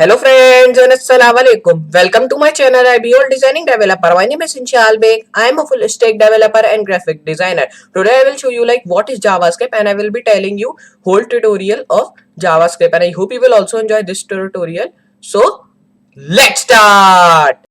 Hello friends and Assalamualaikum. Welcome to my channel. I be your designing developer. My name is Inshal Beg. I am a full stack developer and graphic designer. Today I will show you like what is JavaScript and I will be telling you whole tutorial of JavaScript and I hope you will also enjoy this tutorial. So let's start.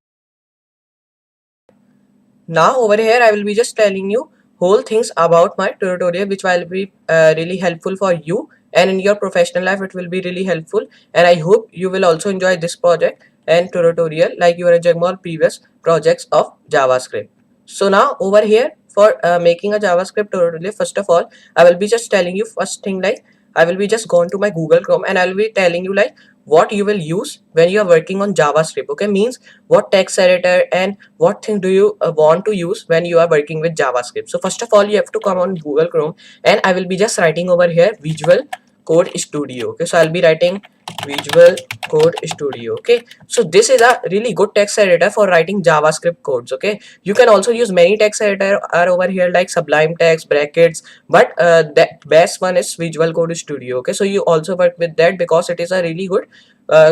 Now over here I will be just telling you whole things about my tutorial which will be really helpful for you and in your professional life it will be really helpful and I hope you will also enjoy this project and tutorial like you are enjoying more previous projects of JavaScript. So now over here for making a JavaScript tutorial, first of all I will be just telling you first thing like I will be just going to my Google Chrome and I will be telling you like what you will use when you are working on JavaScript. Okay, means what text editor and what thing do you want to use when you are working with JavaScript. So first of all you have to come on Google Chrome and I will be just writing over here Visual Code Studio. Okay, so I'll be writing Visual Code Studio. Okay, so this is a really good text editor for writing JavaScript codes. Okay, you can also use many text editor are over here like Sublime Text, Brackets, but the best one is Visual Code Studio. Okay, so you also work with that because it is a really good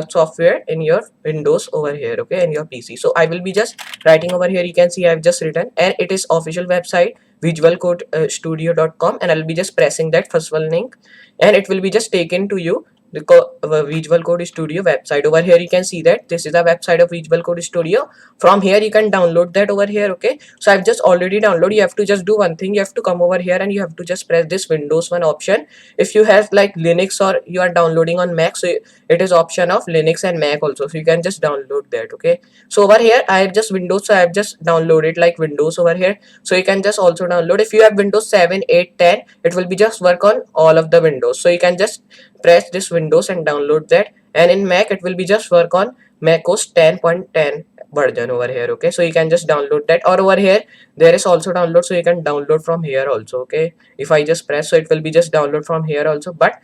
software in your Windows over here. Okay, in your PC. So I will be just writing over here. You can see I've just written and it is official website visualcodestudio.com and I'll be just pressing that first one link and it will be just taken to you the Visual Code Studio website. Over here you can see that this is the website of Visual Code Studio. From here you can download that over here. Okay, so I've just already downloaded. You have to just do one thing, you have to come over here and you have to just press this Windows 1 option. If you have like Linux or you are downloading on Mac, so it is option of Linux and Mac also, so you can just download that. Okay, so over here I have just Windows, so I have just downloaded like Windows over here, so you can just also download. If you have Windows 7, 8, 10, it will be just work on all of the Windows, so you can just press this Windows and download that. And in Mac it will be just work on macOS 10.10 version over here. Okay, so you can just download that, or over here there is also download, so you can download from here also. Okay, if I just press, so it will be just download from here also, but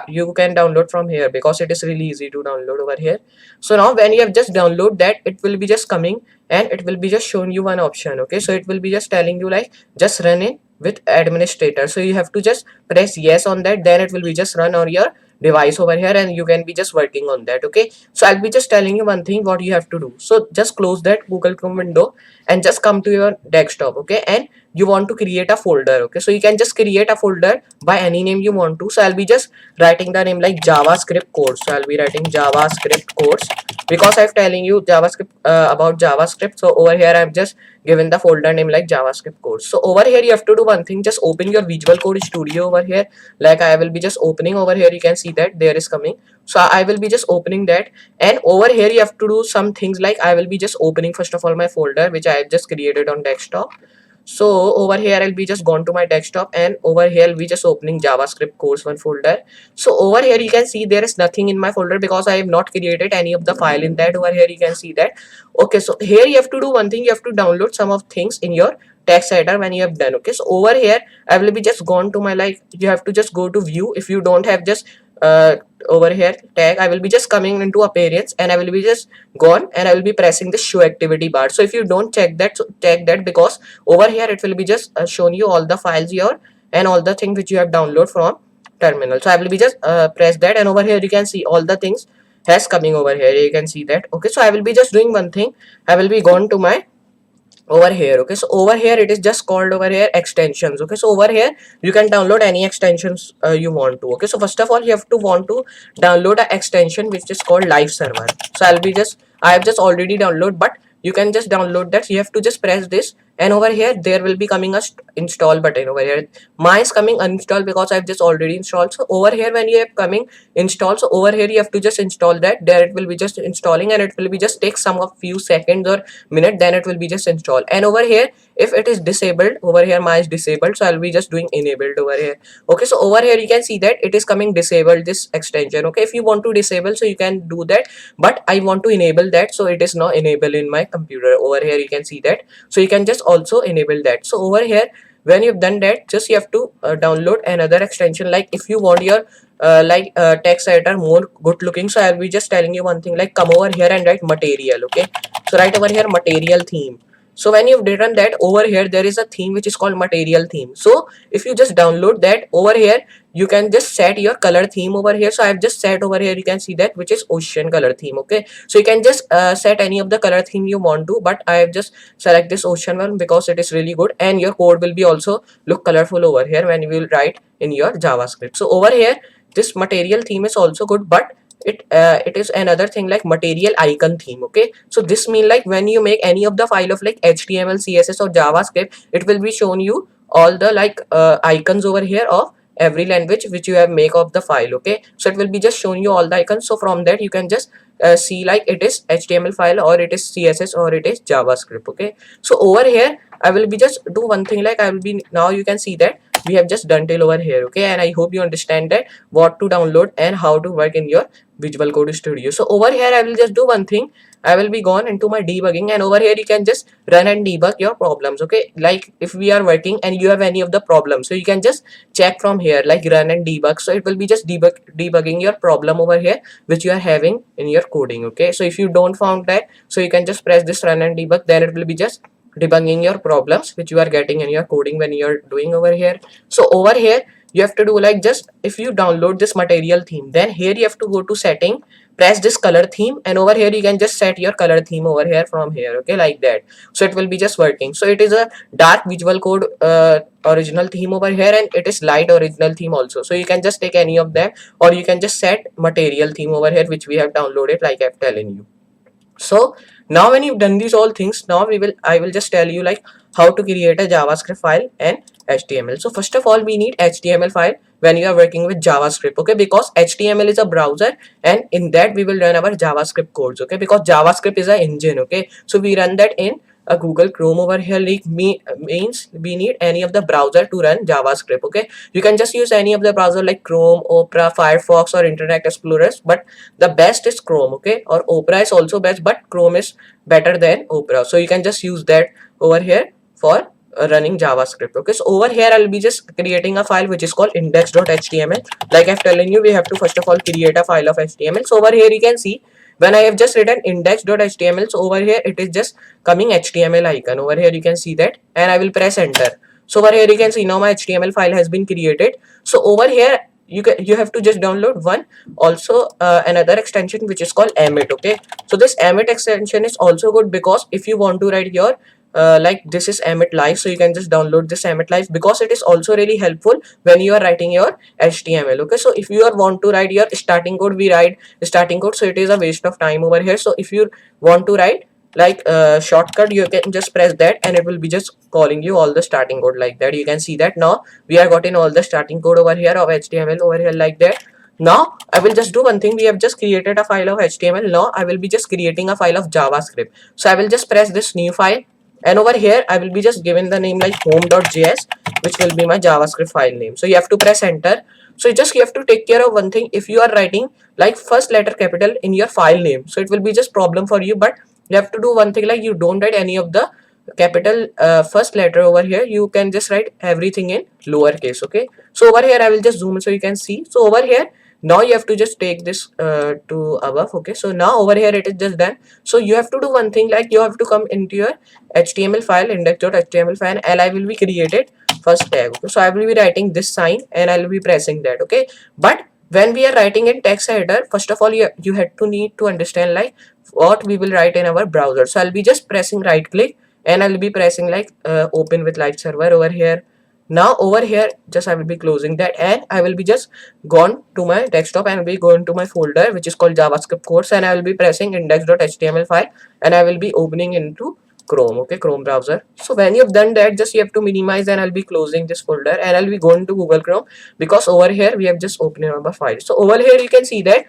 you can download from here because it is really easy to download over here. So now when you have just download that, it will be just coming and it will be just showing you one option. Okay, so it will be just telling you like just run in with administrator, so you have to just press yes on that, then it will be just run on your device over here and you can be just working on that. Okay, so I'll be just telling you one thing what you have to do. So just close that Google Chrome window and just come to your desktop. Okay, and you want to create a folder. Okay, so you can just create a folder by any name you want to. So I'll be just writing the name like JavaScript course, so I'll be writing JavaScript course because I'm telling you JavaScript about JavaScript. So over here I've just given the folder name like JavaScript course. So over here you have to do one thing, just open your Visual Code Studio over here. Like I will be just opening over here, you can see that there is coming, so I will be just opening that. And over here you have to do some things like I will be just opening first of all my folder which I have just created on desktop. So over here I'll be just gone to my desktop and over here I'll be just opening JavaScript course one folder. So over here you can see there is nothing in my folder because I have not created any of the file in that. Over here you can see that. Okay, so here you have to do one thing, you have to download some of things in your text editor when you have done. Okay, so over here I will be just gone to my, like you have to just go to view. If you don't have just over here tag, I will be just coming into appearance and I will be just gone and I will be pressing the show activity bar. So if you don't check that, so check that because over here it will be just showing you all the files here and all the things which you have downloaded from terminal. So I will be just press that and over here you can see all the things has coming over here, you can see that. Okay, so I will be just doing one thing, I will be gone to my over here. Okay, so over here it is just called over here extensions. Okay, so over here you can download any extensions you want to. Okay, so first of all you have to want to download an extension which is called live server. So I have just already downloaded, but you can just download that. So you have to just press this and over here there will be coming a install button over here. Mine is coming uninstall because I've just already installed. So over here when you have coming install, so over here you have to just install that. There it will be just installing and it will be just take some of few seconds or minute, then it will be just installed. And over here if it is disabled, over here mine is disabled, so I'll be just doing enabled over here. Okay, so over here you can see that it is coming disabled this extension. Okay, if you want to disable, so you can do that, but I want to enable that, so it is not enabled in my computer. Over here you can see that, so you can just also enable that. So over here when you've done that, just you have to download another extension. Like if you want your text editor more good looking, so I'll be just telling you one thing, like come over here and write material. Okay, so write over here material theme. So when you've written that, over here there is a theme which is called material theme. So if you just download that, over here you can just set your color theme over here. So I've just set over here, you can see that, which is ocean color theme. Okay, so you can just set any of the color theme you want to, but I have just select this ocean one because it is really good, and your code will be also look colorful over here when you will write in your JavaScript. So over here, this material theme is also good, but it is another thing like material icon theme. Okay, so this mean like when you make any of the file of like HTML, CSS or JavaScript, it will be shown you all the like icons over here of every language which you have make of the file. Okay, so it will be just showing you all the icons. So from that you can just see like it is HTML file or it is CSS or it is JavaScript. Okay, so over here I will be just do one thing, like I will be, now you can see that we have just done till over here. Okay, and I hope you understand that what to download and how to work in your Visual Code Studio. So over here I will just do one thing, I will be gone into my debugging, and over here you can just run and debug your problems. Okay, like if we are working and you have any of the problems, so you can just check from here like run and debug. So it will be just debugging your problem over here which you are having in your coding. Okay, so if you don't found that, so you can just press this run and debug, then it will be just debugging your problems which you are getting in your coding when you are doing over here. So over here you have to do like, just if you download this material theme, then here you have to go to setting, press this color theme, and over here you can just set your color theme over here from here. Okay, like that. So it will be just working. So it is a dark Visual Code original theme over here, and it is light original theme also. So you can just take any of them, or you can just set material theme over here which we have downloaded like I've telling you. So now when you've done these all things, now I will just tell you like how to create a JavaScript file and HTML. So first of all, we need HTML file when you are working with JavaScript. Okay, because HTML is a browser, and in that we will run our JavaScript codes. Okay, because JavaScript is an engine. Okay, so we run that in a Google Chrome over here. Like means we need any of the browser to run JavaScript. Okay, you can just use any of the browser like Chrome, Opera, Firefox or Internet Explorers, but the best is Chrome. Okay, or Opera is also best, but Chrome is better than Opera, so you can just use that over here for running JavaScript. Okay, so over here I'll be just creating a file which is called index.html. Like I've telling you, we have to first of all create a file of HTML. So over here you can see when I have just written index.html, so over here it is just coming HTML icon over here, you can see that, and I will press enter. So over here you can see now my HTML file has been created. So over here you have to just download one also another extension which is called Emmet. Okay, so this Emmet extension is also good because if you want to write your like this is Emmet Live, so you can just download this Emmet Live because it is also really helpful when you are writing your HTML. Okay, so if you are want to write your starting code, we write starting code, so it is a waste of time over here. So if you want to write like shortcut, you can just press that and it will be just calling you all the starting code like that. You can see that now we are gotten all the starting code over here of HTML over here like that. Now I will just do one thing, we have just created a file of HTML. Now I will be just creating a file of JavaScript. So I will just press this new file, and over here I will be just given the name like home.js, which will be my JavaScript file name. So you have to press enter. So you have to take care of one thing, if you are writing like first letter capital in your file name, so it will be just problem for you, but you have to do one thing, like you don't write any of the capital first letter over here, you can just write everything in lowercase. Okay, so over here I will just zoom so you can see. So over here now you have to just take this to above. Okay, so now over here it is just done. So you have to do one thing, like you have to come into your HTML file, index.html file, and I will be created first tag. Okay, so I will be writing this sign and I will be pressing that. Okay, but when we are writing in text editor, first of all you had to need to understand like what we will write in our browser. So I'll be just pressing right click and I'll be pressing like open with live server over here. Now over here just I will be closing that, and I will be just gone to my desktop and be going to my folder which is called JavaScript course, and I will be pressing index.html file and I will be opening into Chrome. Okay, Chrome browser. So when you've done that, just you have to minimize, and I'll be closing this folder and I'll be going to Google Chrome, because over here we have just opened our file. So over here you can see that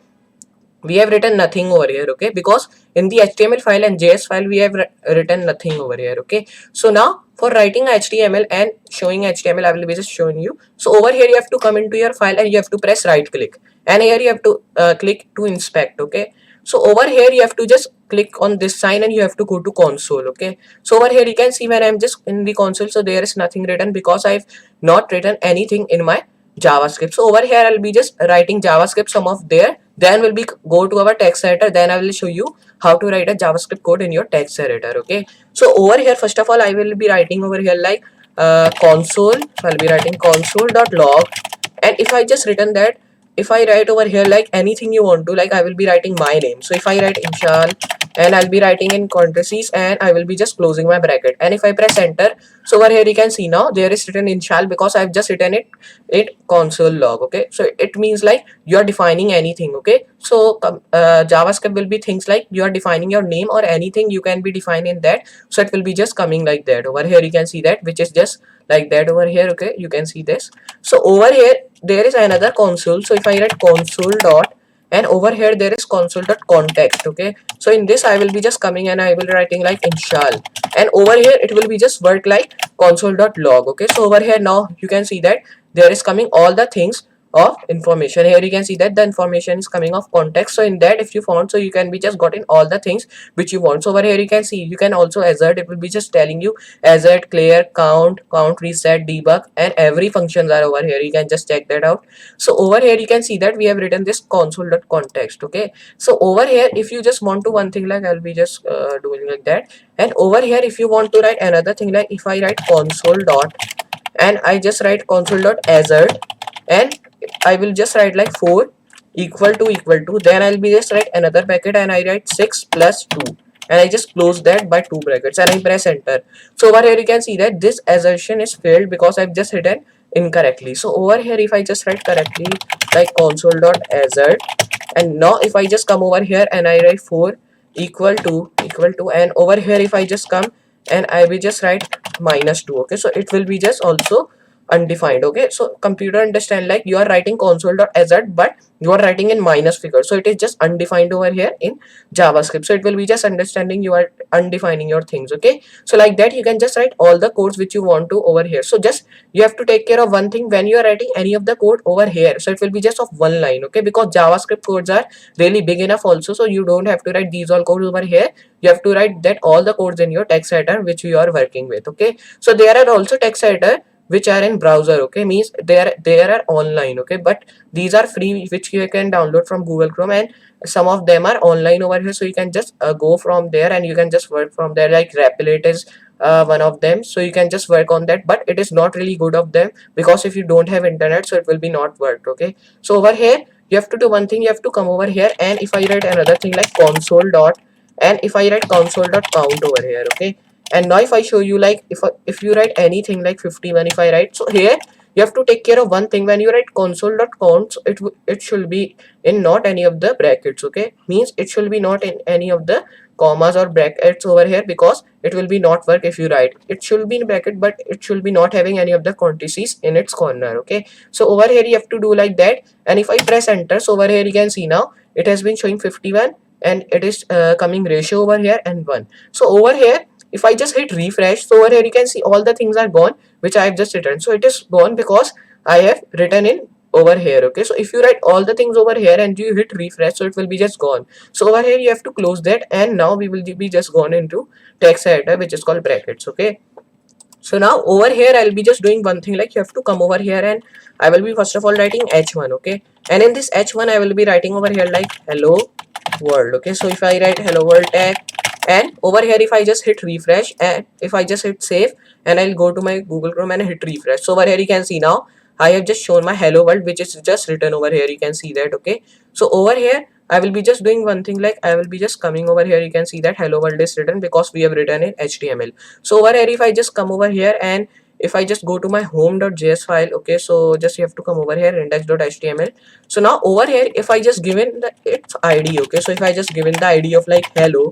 we have written nothing over here. Okay, because in the HTML file and JS file we have written nothing over here. Okay, so now for writing HTML and showing HTML, I will be just showing you. So over here you have to come into your file and you have to press right click, and here you have to click to inspect. Okay, so over here you have to just click on this sign and you have to go to console. Okay, so over here you can see when I'm just in the console, so there is nothing written because I've not written anything in my JavaScript. So over here I'll be just writing JavaScript some of there, then we'll be go to our text editor, then I will show you how to write a JavaScript code in your text editor. Okay, so over here first of all I will be writing over here like console. So I'll be writing console.log And if I just written that, if I write over here like anything you want to, like I will be writing my name. So if I write Inshal, and I'll be writing in parentheses, and I will be just closing my bracket. And if I press enter, so over here you can see now there is written Inshal because I've just written it console log. Okay, so it means like you are defining anything. Okay, so JavaScript will be things like you are defining your name or anything you can be defining that. So it will be just coming like that. Over here you can see that, which is just like that over here. Okay, you can see this. So over here there is another console. So if I write console dot, and over here there is console dot context. Okay, so in this I will be just coming and I will writing like Inshal, and over here it will be just work like console dot log. Okay, so over here now you can see that there is coming all the things of information. Here you can see that the information is coming of context. So in that if you found, so you can be just gotten all the things which you want. So over here you can see you can also assert, it will be just telling you assert, clear, count, reset, debug, and every functions are over here. You can just check that out. So over here you can see that we have written this console.context. Okay, so over here if you just want to one thing, like I'll be just doing like that. And over here if you want to write another thing, like if I write console dot, and I just write console dot assert, and I will just write like 4 equal to, then I'll be just write another bracket and I write 6 plus 2, and I just close that by 2 brackets and I press enter. So over here you can see that this assertion is failed because I've just written incorrectly. So over here if I just write correctly like console dot assert, and now if I just come over here and I write 4 equal to, and over here if I just come and I will just write minus 2. Okay, so it will be just also undefined. Okay, so computer understand like you are writing console.assert, but you are writing in minus figure, so it is just undefined over here in JavaScript. So it will be just understanding you are undefining your things. Okay, so like that you can just write all the codes which you want to over here. So just you have to take care of one thing when you are writing any of the code over here, so it will be just of one line. Okay, because JavaScript codes are really big enough also, so you don't have to write these all codes over here. You have to write that all the codes in your text editor which you are working with. Okay, so there are also text editor which are in browser. Okay, means they are online. Okay, but these are free which you can download from Google Chrome, and some of them are online over here, so you can just go from there and you can just work from there. Like Replit is one of them, so you can just work on that, but it is not really good of them because if you don't have internet, so it will be not worked. Okay, so over here you have to do one thing, you have to come over here, and if I write another thing like console dot, and if I write console dot count over here. Okay, and now if I show you like if you write anything like 51, if I write, so here you have to take care of one thing. When you write console.count, so it should be in not any of the brackets. Okay, means it should be not in any of the commas or brackets over here, because it will be not work. If you write, it should be in bracket, but it should be not having any of the quantities in its corner. Okay, so over here you have to do like that, and if I press enter, so over here you can see now it has been showing 51, and it is coming ratio over here and 1. So over here if I just hit refresh, so over here you can see all the things are gone which I have just written. So it is gone because I have written in over here. Okay, so if you write all the things over here and you hit refresh, so it will be just gone. So over here you have to close that, and now we will be just gone into text editor which is called brackets. Okay, so now over here I'll be just doing one thing, like you have to come over here and I will be first of all writing h1. Okay, and in this h1 I will be writing over here like hello world. Okay, so if I write hello world tag, and over here if I just hit refresh and if I just hit save, and I'll go to my Google Chrome and hit refresh, so over here you can see now I have just shown my hello world which is just written over here. You can see that. Okay, so over here I will be just doing one thing, like I will be just coming over here. You can see that hello world is written because we have written in HTML. So over here if I just come over here and if I just go to my home.js file, okay, so just you have to come over here index.html. So now over here if I just given the its ID, okay, so if I just given the ID of like hello,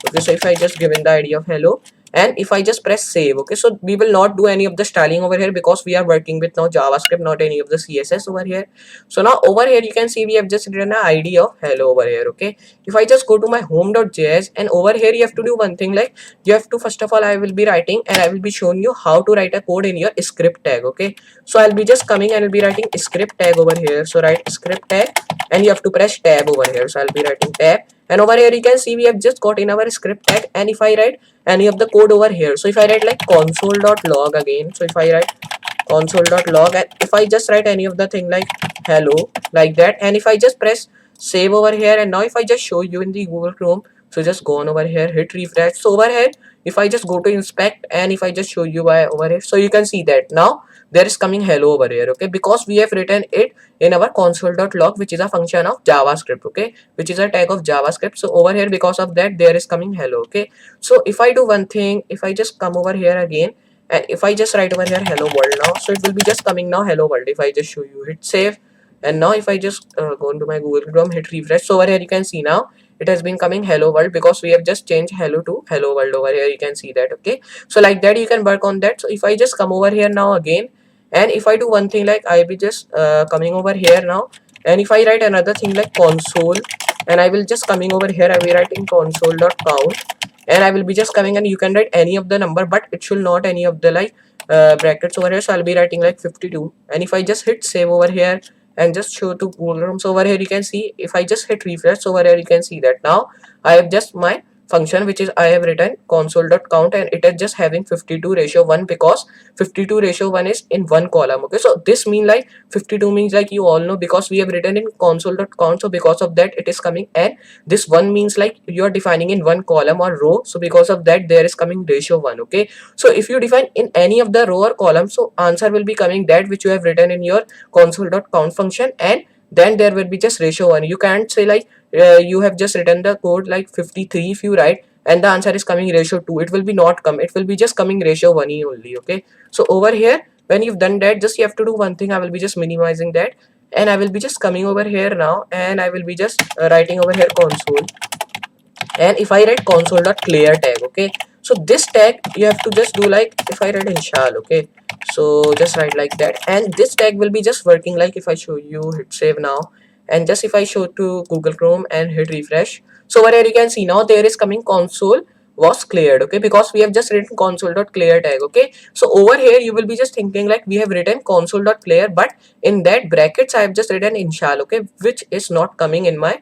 okay, so if I just given the ID of hello, and if I just press save, okay, so we will not do any of the styling over here because we are working with now JavaScript, not any of the CSS over here. So now over here you can see we have just written an ID of hello over here. Okay, if I just go to my home.js, and over here you have to do one thing, like you have to first of all I will be writing and I will be showing you how to write a code in your script tag. Okay, so I'll be just coming and I'll be writing script tag over here. So write script tag, and you have to press tab over here. So I'll be writing tab, and over here you can see we have just got in our script tag, and if I write any of the code over here, so if I write like console.log again, so if I write console.log, and if I just write any of the thing like hello like that, and if I just press save over here, and now if I just show you in the Google Chrome, so just go on over here, hit refresh. So over here if I just go to inspect and if I just show you by over here, so you can see that now there is coming hello over here, okay, because we have written it in our console.log, which is a function of JavaScript, okay, which is a tag of JavaScript. So over here, because of that, there is coming hello, okay. So if I do one thing, if I just come over here again, and if I just write over here hello world now, so it will be just coming now hello world. If I just show you, hit save, and now if I just go into my Google Chrome, hit refresh, so over here you can see now it has been coming hello world, because we have just changed hello to hello world over here. You can see that, okay. So like that you can work on that. So if I just come over here now again, and if I do one thing like I will just coming over here now, and if I write another thing like console, and I will just coming over here, I will writing console.count, and I will be just coming, and you can write any of the number, but it should not any of the like brackets over here. So I'll be writing like 52, and if I just hit save over here and just show to Google Chrome, so over here you can see, if I just hit refresh, so over here you can see that now I have just my function, which is I have written console.count, and it is just having 52:1, because 52:1 is in one column, okay. So this mean like 52 means like you all know, because we have written in console.count, so because of that it is coming, and this one means like you are defining in one column or row, so because of that there is coming ratio 1, okay. So if you define in any of the row or column, so answer will be coming that which you have written in your console.count function, and then there will be just ratio 1. You can't say like you have just written the code like 53 if you write, and the answer is coming ratio 2. It will be not come, it will be just coming ratio 1 only, okay. So over here, when you've done that, just you have to do one thing. I will be just minimizing that, and I will be just coming over here now, and I will be just writing over here console, and if I write console.clear tag, okay, so this tag you have to just do like, if I write install, okay, so just write like that, and this tag will be just working like, if I show you, hit save now, and just if I show to Google Chrome and hit refresh, so over here you can see now there is coming console was cleared, okay, because we have just written console.clear tag, okay. So over here you will be just thinking like we have written console.clear, but in that brackets I have just written install, okay, which is not coming in my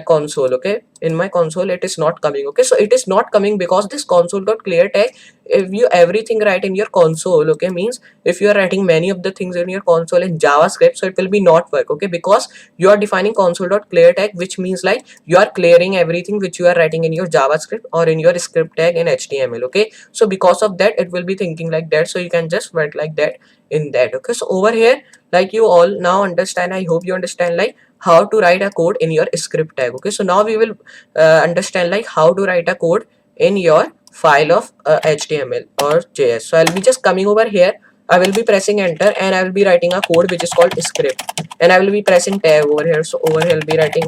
console, okay. In my console it is not coming, okay. So it is not coming because this console.clear tag, if you everything write in your console, okay, means if you are writing many of the things in your console in JavaScript, so it will be not work, okay, because you are defining console.clear tag, which means like you are clearing everything which you are writing in your JavaScript or in your script tag in HTML, okay. So because of that it will be thinking like that, so you can just write like that in that, okay. So over here, like you all now understand, I hope you understand like how to write a code in your script tag, okay. So now we will understand like how to write a code in your file of HTML or JS. So I'll be just coming over here, I will be pressing enter, and I will be writing a code which is called script, and I will be pressing tab over here. So over here I'll be writing,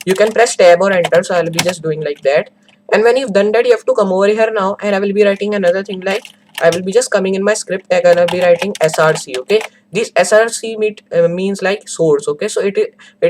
you can press tab or enter, so I'll be just doing like that. And when you've done that, you have to come over here now, and I will be writing another thing like, I will be just coming in my script tag, and I'll be writing src, okay. This src means like source, okay. So it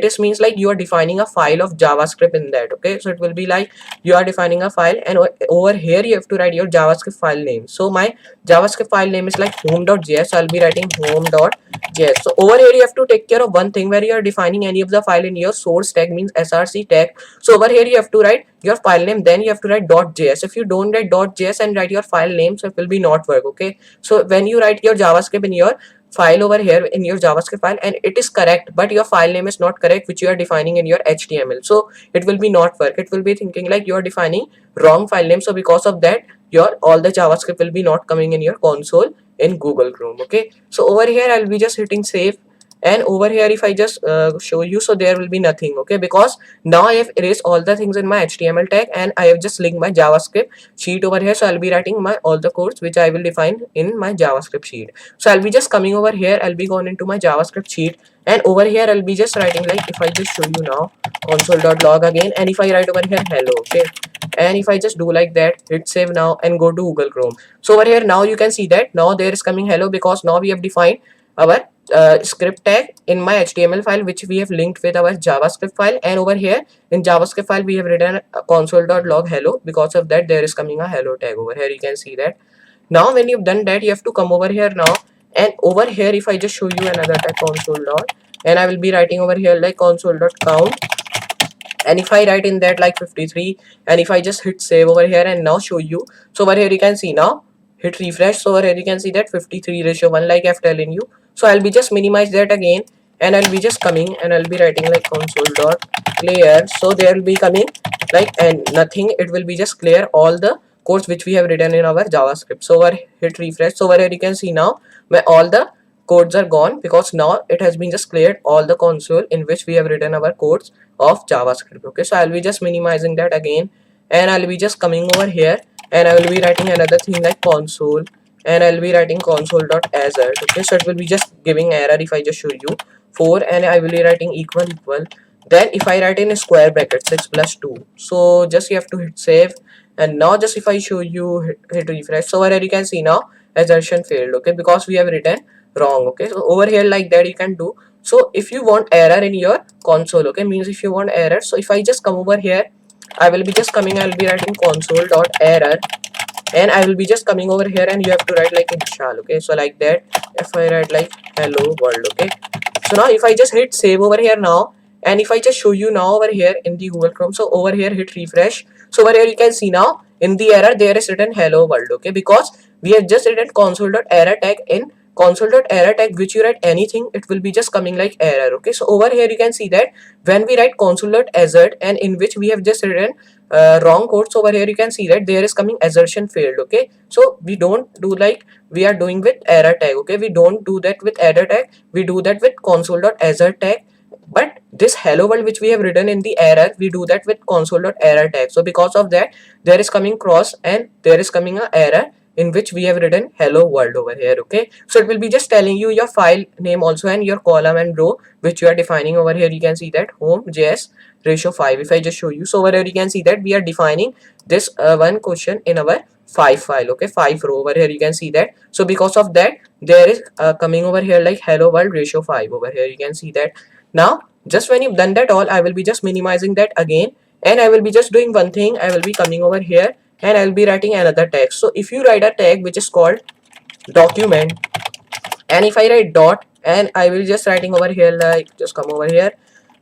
is means like you are defining a file of JavaScript in that, okay. So it will be like you are defining a file, and over here you have to write your JavaScript file name. So my JavaScript file name is like home.js, so I'll be writing home.js. So over here you have to take care of one thing, where you are defining any of the file in your source tag, means src tag. So over here you have to write your file name, then you have to write .js. If you don't write .js and write your file name, so it will be not work, okay. So when you write your JavaScript in your file over here in your JavaScript file, and it is correct, but your file name is not correct, which you are defining in your HTML, so it will be not work. It will be thinking like you are defining wrong file name. So because of that, your all the JavaScript will be not coming in your console in Google Chrome, okay. So over here I'll be just hitting save, and over here if I just show you, so there will be nothing, okay, because now I have erased all the things in my HTML tag, and I have just linked my JavaScript sheet over here. So I'll be writing my all the codes which I will define in my JavaScript sheet. So I'll be just coming over here, I'll be going into my JavaScript sheet, and over here I'll be just writing like, if I just show you now, console.log again, and if I write over here hello, okay, and if I just do like that, hit save now and go to Google Chrome. So over here now you can see that now there is coming hello, because now we have defined our script tag in my HTML file, which we have linked with our JavaScript file, and over here in JavaScript file we have written console.log hello. Because of that there is coming a hello tag over here. You can see that. Now when you've done that, you have to come over here now, and over here if I just show you another tag console dot, and I will be writing over here like console.count, and if I write in that like 53, and if I just hit save over here and now show you, so over here you can see now, hit refresh, so over here you can see that 53:1, like I've telling you. So I'll be just minimize that again, and I'll be just coming, and I'll be writing like console.clear, so there will be coming like, and nothing, it will be just clear all the codes which we have written in our JavaScript. So over hit refresh, so over here you can see now all the codes are gone, because now it has been just cleared all the console in which we have written our codes of JavaScript. Okay, so I'll be just minimizing that again, and I'll be just coming over here, and I will be writing another thing like console, and I'll be writing console.assert. Okay, so it will be just giving error if I just show you 4, and I will be writing equal. Then if I write in a square bracket 6 plus 2, so just you have to hit save. And now just if I show you, hit refresh, so over here you can see now assertion failed. Okay, because we have written wrong. Okay, so over here like that you can do. So if you want error in your console, okay, means if you want error, so if I just come over here, I will be just coming, I will be writing console.error, and I will be just coming over here, and you have to write like Vishal. Okay, so like that, if I write like hello world. Okay, so now if I just hit save over here now, and if I just show you now over here in the Google Chrome, so over here hit refresh, so over here you can see now in the error there is written hello world. Okay, because we have just written console.error tag. In console.error tag which you write anything, it will be just coming like error. Okay, so over here you can see that when we write console.assert and in which we have just written wrong code, so over here you can see that there is coming assertion failed. Okay, so we don't do like we are doing with error tag. Okay, we don't do that with error tag, we do that with console.assert tag. But this hello world which we have written in the error, we do that with console.error tag. So because of that there is coming cross, and there is coming a error in which we have written hello world over here. Okay, so it will be just telling you your file name also and your column and row which you are defining over here. You can see that home.js ratio 5. If I just show you, so over here you can see that we are defining this one question in our 5 file. Okay, 5 row over here you can see that. So because of that there is coming over here like hello world ratio 5 over here. You can see that. Now just when you've done that all, I will be just minimizing that again, and I will be just doing one thing. I will be coming over here and I will be writing another tag. So if you write a tag which is called document, and if I write dot, and I will just writing over here like, just come over here,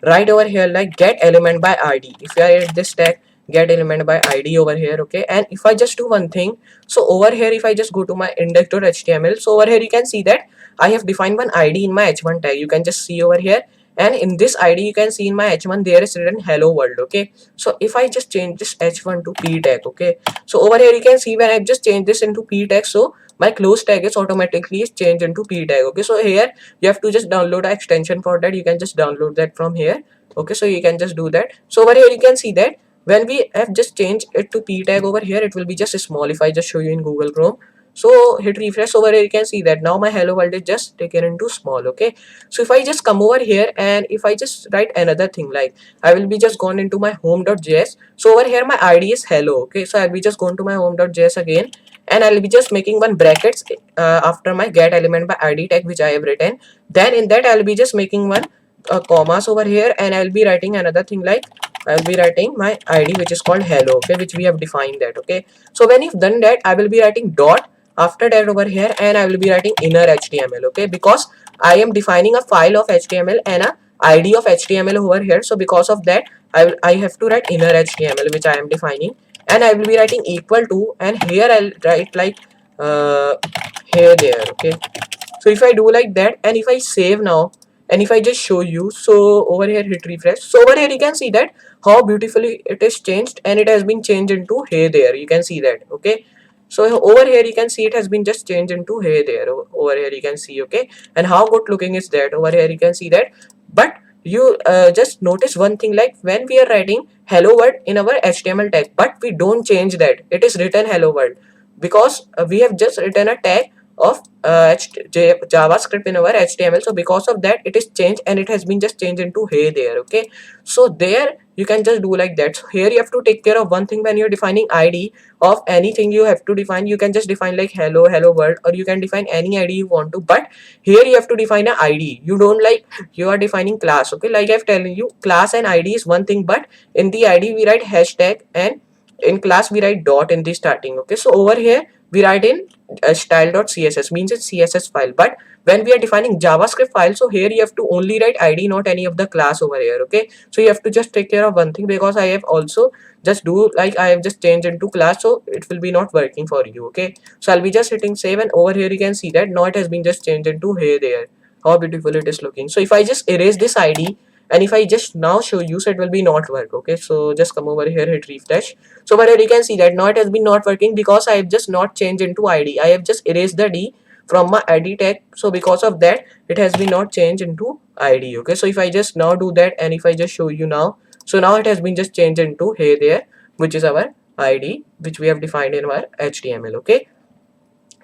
right over here like get element by id. If I write this tag get element by id over here. Okay, and if I just do one thing, so over here if I just go to my index.html, so over here you can see that I have defined one id in my h1 tag. You can just see over here, and in this id you can see in my h1 there is written hello world. Okay, so if I just change this h1 to p tag, okay, so over here you can see when I just change this into p tag, so my close tag is automatically changed into p tag. Okay, so here you have to just download an extension for that. You can just download that from here. Okay, so you can just do that. So over here you can see that when we have just changed it to p tag over here, it will be just small. If I just show you in Google Chrome, so hit refresh over here, you can see that now my hello world is just taken into small. Okay, so if I just come over here and if I just write another thing like, I will be just gone into my home.js, so over here my id is hello. Okay, so I'll be just going to my home.js again, and I'll be just making one brackets after my get element by id tag which I have written. Then in that I'll be just making one commas over here, and I'll be writing another thing like, I'll be writing my id which is called hello. Okay, which we have defined that. Okay, so when you've done that, I will be writing dot after that over here, and I will be writing inner html. Okay, because I am defining a file of html and a id of html over here, so because of that I have to write inner html which I am defining, and I will be writing equal to, and here I'll write like uh, here there. Okay, so if I do like that, and if I save now, and if I just show you, so over here hit refresh, so over here you can see that how beautifully it is changed, and it has been changed into hey there. You can see that. Okay, so over here you can see it has been just changed into hey there. Over here you can see. Okay, and how good looking is that. Over here you can see that. But you just notice one thing, like when we are writing hello world in our html tag, but we don't change that, it is written hello world, because we have just written a tag of javascript in our html. So because of that it is changed, and it has been just changed into hey there. Okay, so there you can just do like that. So here you have to take care of one thing. When you're defining id of anything, you have to define, you can just define like hello world, or you can define any id you want to, but here you have to define an id. You don't like, you are defining class. Okay, like I've telling you, class and id is one thing, but in the id we write hashtag, and in class we write dot in the starting. Okay, so over here we write in style.css, means it's css file. But when we are defining javascript file, so here you have to only write id, not any of the class over here. Okay, so you have to just take care of one thing, because I have also just do like I have just changed into class, so it will be not working for you. Okay, so I'll be just hitting save, and over here you can see that now it has been just changed into hey there. How beautiful it is looking. So if I just erase this id, and if I just now show you, so it will be not work. Okay, so just come over here, hit refresh. So over here you can see that now it has been not working, because I have just not changed into id, I have just erased the d. from my id tag. So because of that it has been not changed into id. Okay, so if I just now do that and if I just show you now, so now it has been just changed into hey there, which is our id which we have defined in our html. Okay,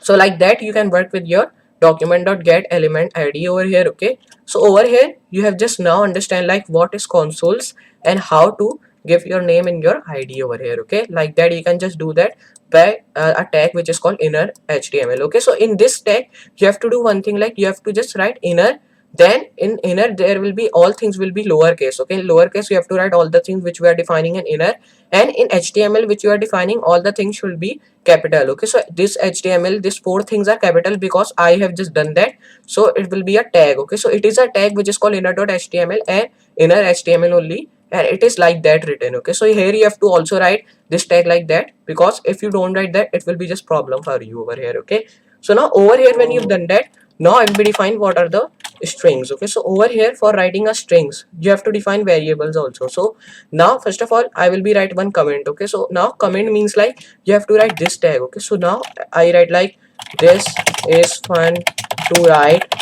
so like that you can work with your document.get element id over here. Okay, so over here you have just now understand like what is consoles and how to give your name in your id over here. Okay, like that you can just do that by a tag which is called inner html. Okay, so in this tag you have to do one thing, like you have to just write inner, then in inner there will be all things will be lowercase. Okay, in lowercase you have to write all the things which we are defining in inner, and in html which you are defining all the things should be capital. Okay, so this html, these four things are capital because I have just done that, so it will be a tag. Okay, so it is a tag which is called inner.html and inner html only, and it is like that written. Okay, so here you have to also write this tag like that, because if you don't write that it will be just problem for you over here. Okay, so now over here when you've done that, now I will be define what are the strings. Okay, so over here for writing a strings you have to define variables also. So now first of all I will be write one comment. Okay, so now comment means like you have to write this tag. Okay, so now I write like this is fun to write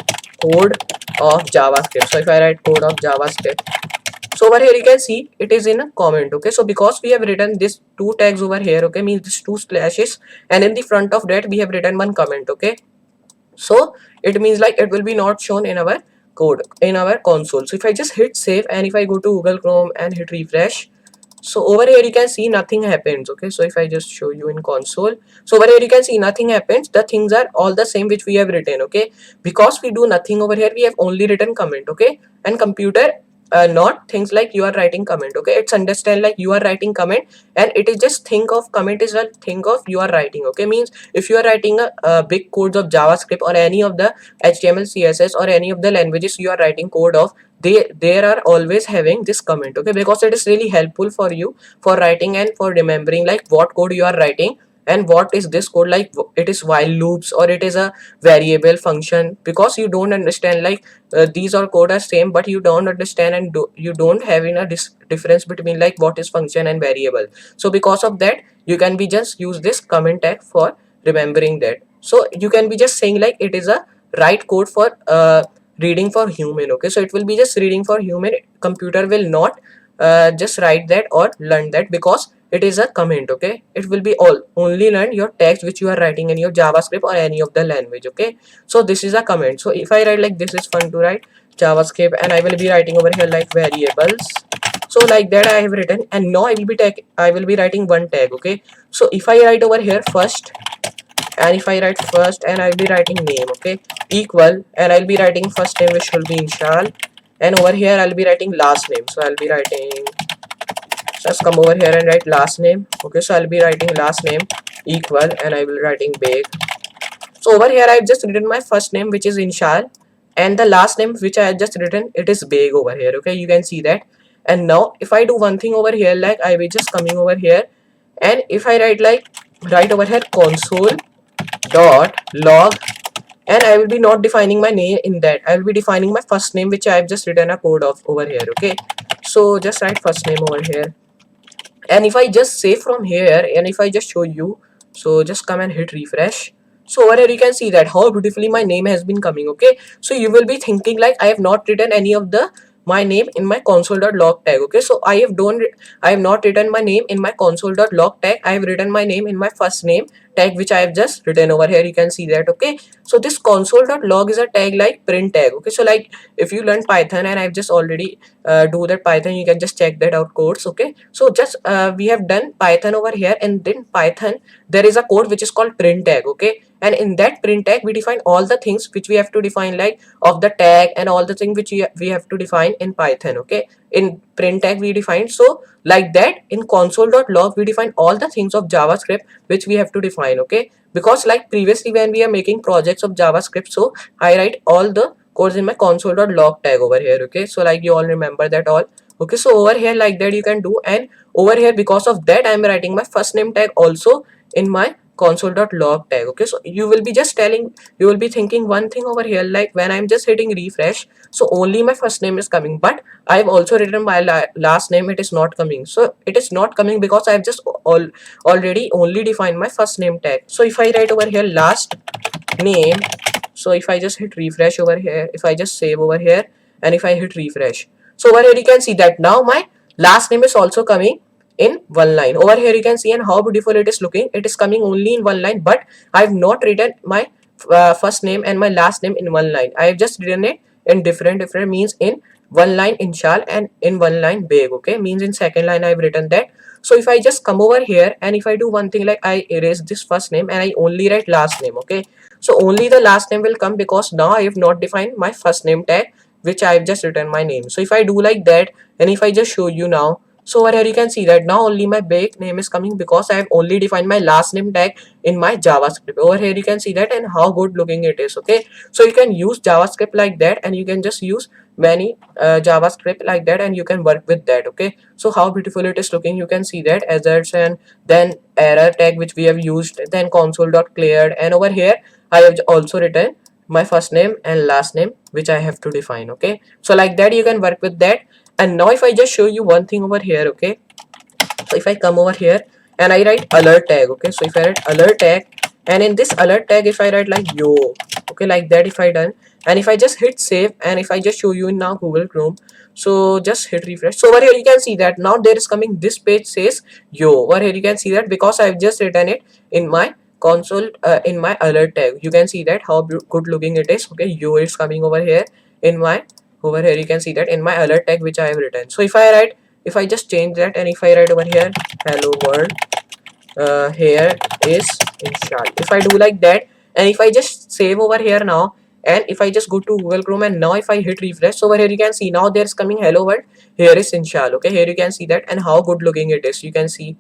code of javascript. So if I write code of javascript, so over here you can see it is in a comment. Okay, so because we have written this two tags over here, okay, means this two slashes, and in the front of that we have written one comment. Okay, so it means like it will be not shown in our code in our console. So if I just hit save and if I go to Google Chrome and hit refresh, so over here you can see nothing happens. Okay, so if I just show you in console, so over here you can see nothing happens, the things are all the same which we have written. Okay, because we do nothing over here, we have only written comment. Okay, and computer not things like you are writing comment. Okay, it's understand like you are writing comment, and it is just think of comment is a think of you are writing. Okay, means if you are writing a big codes of javascript or any of the html css or any of the languages you are writing code of, they are always having this comment. Okay, because it is really helpful for you for writing and for remembering like what code you are writing and what is this code, like it is while loops or it is a variable function. Because you don't understand like these are code are same, but you don't understand and you don't have in a difference between like what is function and variable. So because of that you can be just use this comment tag for remembering that. So you can be just saying like it is a write code for reading for human. Okay, so it will be just reading for human, computer will not just write that or learn that because it is a comment. Okay, it will be all only learn your text which you are writing in your javascript or any of the language. Okay, so this is a comment. So if I write like this is fun to write javascript, and I will be writing over here like variables, so like that I have written, and now I will be writing one tag. Okay, so if I write over here first, and if I write first and I'll be writing name, okay, equal, and I'll be writing first name which will be Inshal, and over here I'll be writing last name. So I'll be writing, just come over here and write last name. Okay, so I'll be writing last name equal, and I will writing big. So over here I've just written my first name which is Inshal, and the last name which I have just written it is big over here. Okay, you can see that. And now if I do one thing over here, like I will just coming over here, and if I write like write over here console dot log, and I will be not defining my name in that, I will be defining my first name which I have just written a code of over here. Okay, so just write first name over here, and if I just save from here and if I just show you, so just come and hit refresh. So over here you can see that how beautifully my name has been coming. Okay, so you will be thinking like I have not written any of the my name in my console.log tag. Okay, so I have not written my name in my console.log tag, I have written my name in my first name tag which I have just written over here. You can see that. Okay, so this console.log is a tag like print tag. Okay, so like if you learn Python, and I've just already do that Python, you can just check that out codes. Okay, so just we have done Python over here, and then Python there is a code which is called print tag. Okay, and in that print tag we define all the things which we have to define like of the tag and all the things which we have to define in Python. Okay, in print tag we define, so like that in console.log we define all the things of JavaScript which we have to define. Okay, because like previously when we are making projects of JavaScript, so I write all the codes in my console.log tag over here. Okay, so like you all remember that all. Okay, so over here like that you can do, and over here because of that I'm writing my first name tag also in my console.log tag. Okay, so you will be just telling, you will be thinking one thing over here, like when I'm just hitting refresh, so only my first name is coming, but I've also written my last name, it is not coming. So it is not coming because I've just already only defined my first name tag. So if I write over here last name. So if I just hit refresh over here, if I just save over here, and if I hit refresh, so over here you can see that now my last name is also coming in one line. Over here you can see and how beautiful it is looking. It is coming only in one line, but I have not written my first name and my last name in one line. I have just written it in different means in one line Inshal and in one line Beg. Okay, means in second line I have written that. So if I just come over here and if I do one thing like I erase this first name and I only write last name. Okay, so only the last name will come because now I have not defined my first name tag, which I have just written my name. So if I do like that and if I just show you now, so over here you can see that now only my bake name is coming because I have only defined my last name tag in my JavaScript. Over here you can see that and how good looking it is. Okay, so you can use JavaScript like that and you can just use many JavaScript like that and you can work with that. Okay, so how beautiful it is looking, you can see that asserts and then error tag which we have used, then console.cleared, and over here I have also written my first name and last name which I have to define. Okay, so like that you can work with that. And now if I just show you one thing over here. Okay, so if I come over here and I write alert tag. Okay, so if I write alert tag and in this alert tag if I write like yo, okay, like that if I done, and if I just hit save and if I just show you in now Google Chrome, so just hit refresh. So over here you can see that now there is coming this page says yo. Over here you can see that because I have just written it in my console in my alert tag. You can see that how good looking it is. Okay, yo is coming over here in my, over here you can see that in my alert tag which I have written. So if I write, if I just change that and if I write over here hello world, here is Inshal, if I do like that and if I just save over here now and if I just go to Google Chrome and now if I hit refresh, so over here you can see now there's coming hello world, here is Inshal. Okay, here you can see that and how good looking it is, you can see.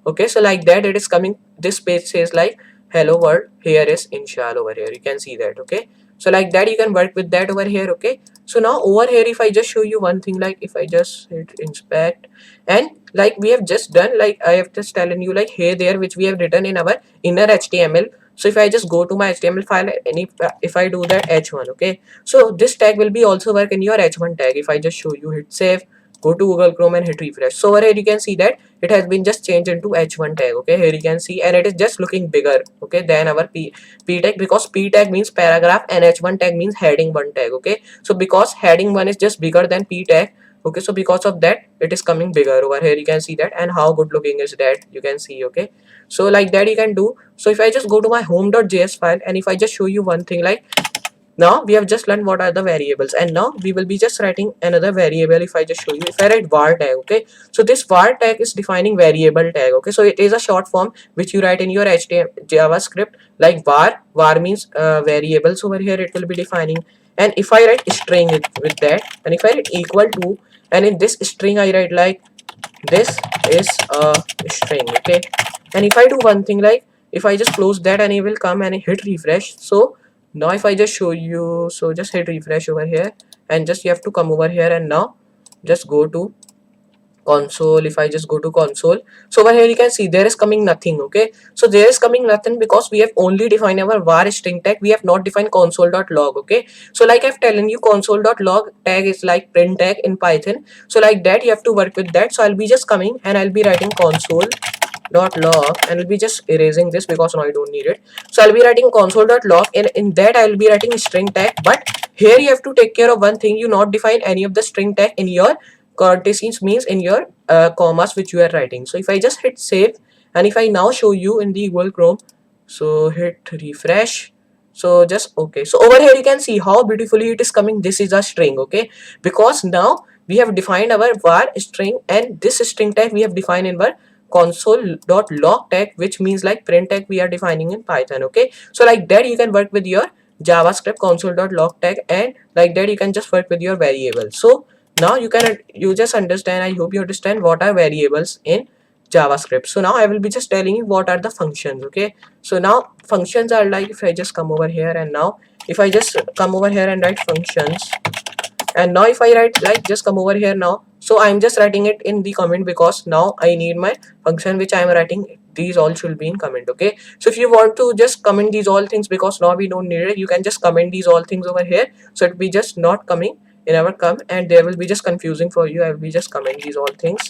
Okay, so like that it is coming, this page says like hello world, here is Inshal. Over here you can see that. Okay, so like that you can work with that over here. Okay, so now over here if I just show you one thing, like if I just hit inspect and like we have just done, like I have just telling you like hey there which we have written in our inner HTML. So if I just go to my HTML file and if I do that h1, okay, so this tag will be also work in your h1 tag. If I just show you, hit save, go to Google Chrome and hit refresh, so over here you can see that it has been just changed into h1 tag. Okay, here you can see and it is just looking bigger, okay, than our p tag, because p tag means paragraph and h1 tag means heading 1 tag. Okay, so because heading 1 is just bigger than p tag, okay, so because of that it is coming bigger. Over here you can see that and how good looking is that, you can see. Okay, so like that you can do. So if I just go to my home.js file and if I just show you one thing, like now we have just learned what are the variables and now we will be just writing another variable. If I just show you, if I write var tag, okay, so this var tag is defining variable tag. Okay, so it is a short form which you write in your HTML JavaScript, like var means variables. Over here it will be defining, and if I write string with that and if I write equal to, and in this string I write like this is a string. Okay, and if I do one thing, like if I just close that and it will come and hit refresh. So now if I just show you, so just hit refresh over here and just you have to come over here and now just go to console. If I just go to console, so over here you can see there is coming nothing. Okay, so there is coming nothing because we have only defined our var string tag, we have not defined console.log. Okay, so like I've telling you, console.log tag is like print tag in Python, so like that you have to work with that. So I'll be just coming and I'll be writing console.log and I'll be just erasing this because now I don't need it. So I'll be writing console.log and in that I'll be writing string tag, but here you have to take care of one thing, you not define any of the string tag in your parentheses, means in your commas which you are writing. So if I just hit save and if I now show you in the Google Chrome, so hit refresh, so just okay, so over here you can see how beautifully it is coming. This is a string. Okay, because now we have defined our var string and this string tag we have defined in our console.log tag, which means like print tag we are defining in Python. Okay, so like that you can work with your JavaScript console.log tag and like that you can just work with your variables. So now you just understand, I hope you understand what are variables in JavaScript. So now I will be just telling you what are the functions. Okay, so now functions are like, if I just come over here and now if I just come over here and write functions, and now if I write like just come over here now, so I'm just writing it in the comment because now I need my function which I'm writing, these all should be in comment. Okay, so if you want to just comment these all things because now we don't need it, you can just comment these all things over here, so it will be just not coming in our come and there will be just confusing for you. I will be just comment these all things.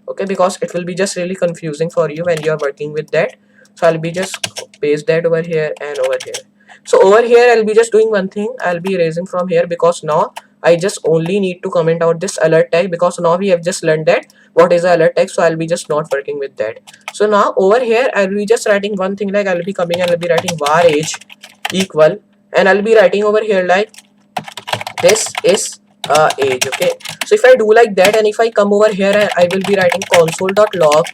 Okay, because it will be just really confusing for you when you are working with that. So I'll be just paste that over here and over here. So over here I'll be just doing one thing, I'll be erasing from here, because now I just only need to comment out this alert tag, because now we have just learned that what is the alert tag. So I'll be just not working with that. So now over here I'll be just writing one thing, like I'll be coming and I'll be writing var age equal, and I'll be writing over here like this is age. Okay, so if I do like that, and if I come over here, I will be writing console.log,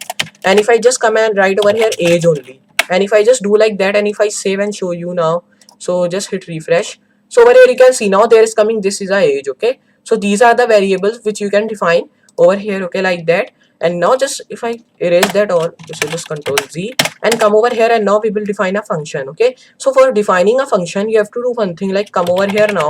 and if I just come and write over here age only, and if I just do like that, and if I save and show you now, so just hit refresh. So over here you can see now there is coming, this is a age. Okay, so these are the variables which you can define over here. Okay, like that. And now just if I erase that, or just control Z and come over here, and now we will define a function. Okay, so for defining a function you have to do one thing, like come over here now,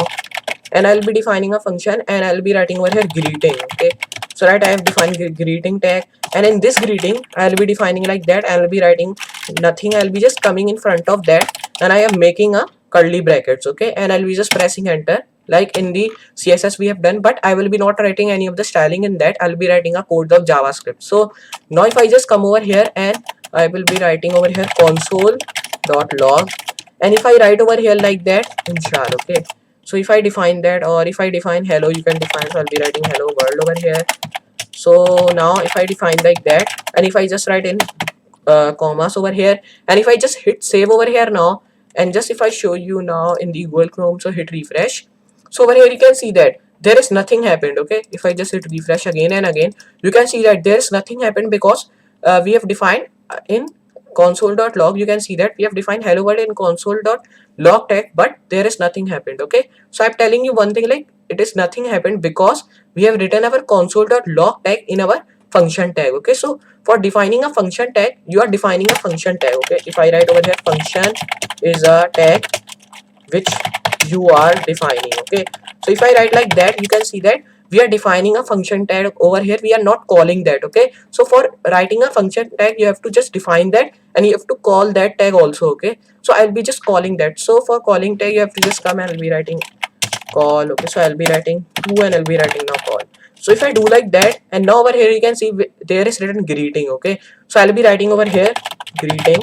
and I'll be defining a function, and I'll be writing over here greeting. Okay, so right, I have defined greeting tag, and in this greeting I'll be defining like that, I'll be writing nothing, I'll be just coming in front of that, and I am making a curly brackets. Okay, and I'll be just pressing enter like in the CSS we have done, but I will be not writing any of the styling in that, I'll be writing a code of JavaScript. So now if I just come over here, and I will be writing over here console.log, and if I write over here like that install. Okay, so if I define that, or if I define hello, you can define, so I'll be writing hello world over here. So now if I define like that, and if I just write in commas over here, and if I just hit save over here now, and just if I show you now in the Google Chrome, so hit refresh. So over here you can see that there is nothing happened. Okay, if I just hit refresh again and again, you can see that there is nothing happened, because we have defined in console.log, you can see that we have defined hello world in console.log tag, but there is nothing happened. Okay, so I'm telling you one thing, like it is nothing happened because we have written our console.log tag in our function tag. Okay, so for defining a function tag, you are defining a function tag. Okay, if I write over here function is a tag which you are defining. Okay, so if I write like that, you can see that we are defining a function tag over here, we are not calling that. Okay, so for writing a function tag, you have to just define that, and you have to call that tag also. Okay, so I'll be just calling that. So for calling tag, you have to just come and I'll be writing call. Okay, so I'll be writing to, and I'll be writing now call. So if I do like that, and now over here you can see there is written greeting. Okay, so I'll be writing over here greeting,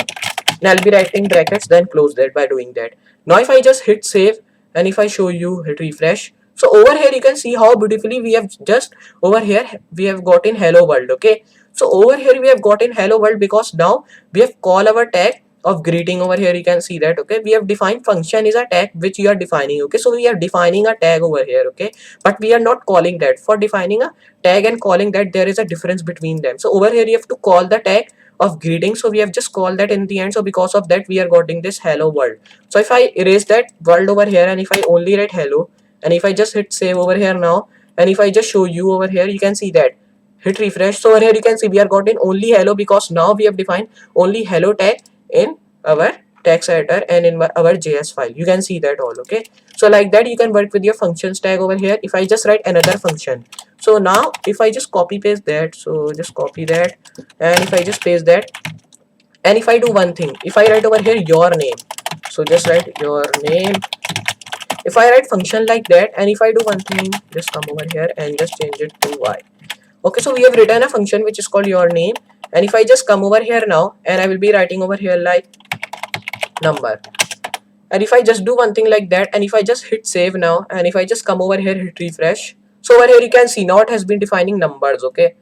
and I'll be writing brackets, then close that by doing that. Now if I just hit save, and if I show you, hit refresh, so over here you can see how beautifully we have just over here we have gotten hello world. Okay, so over here we have gotten hello world because now we have called our tag of greeting. Over here you can see that. Okay, we have defined function is a tag which you are defining. Okay, so we are defining a tag over here. Okay, but we are not calling that. For defining a tag and calling that, there is a difference between them. So over here you have to call the tag of greeting, so we have just called that in the end, so because of that we are getting this hello world. So if I erase that world over here, and if I only write hello, and if I just hit save over here now, and if I just show you over here, you can see that, hit refresh, so over here you can see we are gotten only hello, because now we have defined only hello tag in our text editor and in our JS file. You can see that all. Okay, so like that you can work with your functions tag over here. If I just write another function, so now if I just copy paste that, so just copy that, and if I just paste that, and if I do one thing, if I write over here your name, so just write your name, if I write function like that, and if I do one thing, just come over here and just change it to y. Okay, so we have written a function which is called your name, and if I just come over here now, and I will be writing over here like number, and if I just do one thing like that, and if I just hit save now, and if I just come over here, hit refresh, so over here you can see now it has been defining numbers. Okay,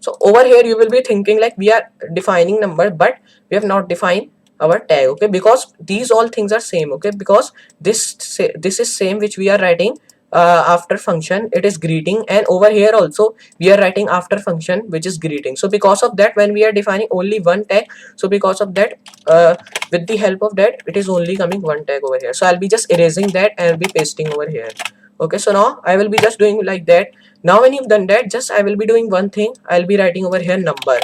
so over here you will be thinking like we are defining number, but we have not defined our tag. Okay, because these all things are same. Okay, because this is same which we are writing after function, it is greeting, and over here also we are writing after function which is greeting. So because of that, when we are defining only one tag, so because of that, with the help of that, it is only coming one tag over here. So I'll be just erasing that and I'll be pasting over here. Okay, so now I will be just doing like that. Now when you've done that, just I will be doing one thing, I'll be writing over here number.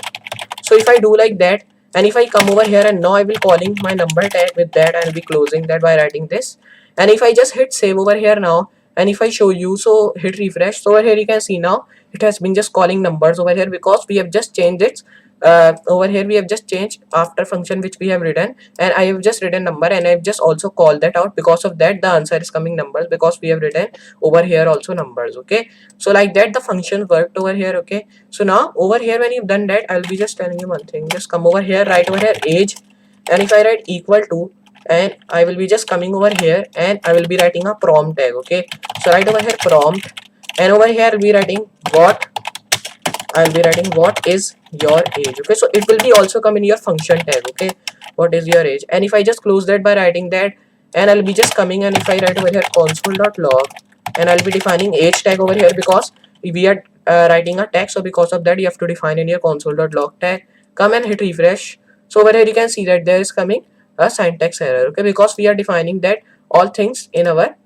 So if I do like that, and if I come over here, and now I will calling my number tag with that, I'll be closing that by writing this, and if I just hit save over here now, and if I show you, so hit refresh, so over here you can see now it has been just calling numbers over here, because we have just changed it. Over here we have just changed after function which we have written, and I have just written number, and I've just also called that out. Because of that, the answer is coming numbers, because we have written over here also numbers. Okay, so like that the function worked over here. Okay, so now over here when you've done that, I'll be just telling you one thing, just come over here, write over here age, and if I write equal to, and I will be just coming over here and I will be writing a prompt tag. Okay, so right over here prompt, and over here I'll be writing what is your age. Okay, so it will be also come in your function tag. Okay, what is your age, and if I just close that by writing that, and I'll be just coming, and if I write over here console.log, and I'll be defining age tag over here because we are writing a tag, so because of that you have to define in your console.log tag. Come and hit refresh. So over here you can see that there is coming a syntax error. Okay, because we are defining that all things in our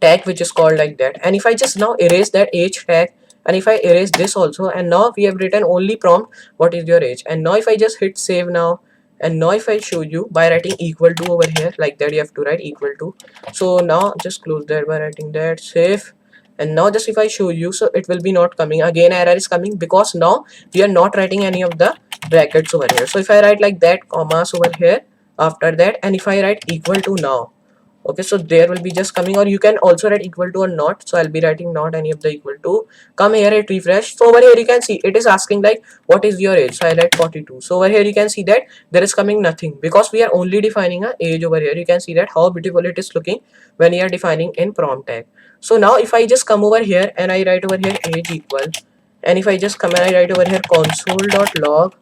tag which is called like that. And if I just now erase that age tag, and if I erase this also, and now we have written only prompt what is your age. And now if I just hit save now, and now if I show you by writing equal to over here like that, you have to write equal to. So now just close that by writing that, save. And now just if I show you, so it will be not coming again, error is coming because now we are not writing any of the brackets over here. So if I write like that, commas over here after that, and if I write equal to now, okay, so there will be just coming, or you can also write equal to or not. So I'll be writing not any of the equal to. Come here, hit refresh. So over here you can see it is asking like what is your age. So I write 42. So over here you can see that there is coming nothing because we are only defining a age over here. You can see that how beautiful it is looking when you are defining in prompt tag. So now if I just come over here and I write over here age equal, and if I just come and I write over here console.log,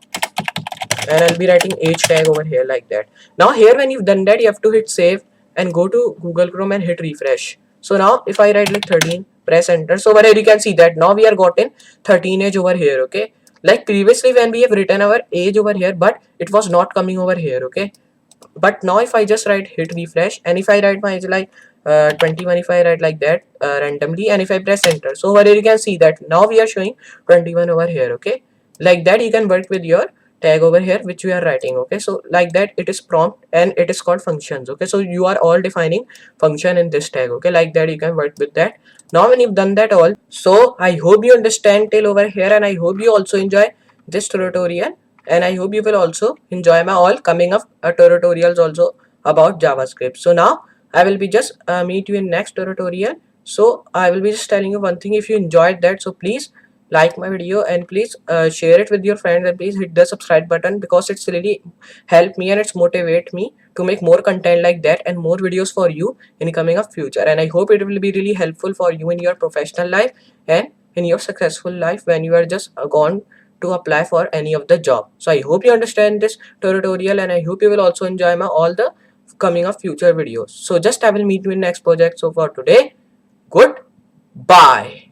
and I'll be writing age tag over here like that. Now here when you've done that, you have to hit save and go to Google Chrome and hit refresh. So now if I write like 13, press enter. So over here you can see that now we are gotten 13 age over here. Okay, like previously when we have written our age over here, but it was not coming over here. Okay, but now if I just write hit refresh, and if I write my age like 21, if I write like that randomly, and if I press enter, so over here you can see that now we are showing 21 over here. Okay, like that you can work with your tag over here which we are writing. Okay, so like that it is prompt and it is called functions. Okay, so you are all defining function in this tag. Okay, like that you can work with that. Now when you've done that all, so I hope you understand till over here, and I hope you also enjoy this tutorial, and I hope you will also enjoy my all coming up tutorials also about JavaScript. So now I will be just meet you in next tutorial. So I will be just telling you one thing. If you enjoyed that, so please like my video and please share it with your friends, and please hit the subscribe button because it's really help me and it's motivate me to make more content like that and more videos for you in coming up future. And I hope it will be really helpful for you in your professional life and in your successful life when you are just gone to apply for any of the job. So I hope you understand this tutorial, and I hope you will also enjoy my all the coming up future videos. So just I will meet you in next project. So for today, goodbye.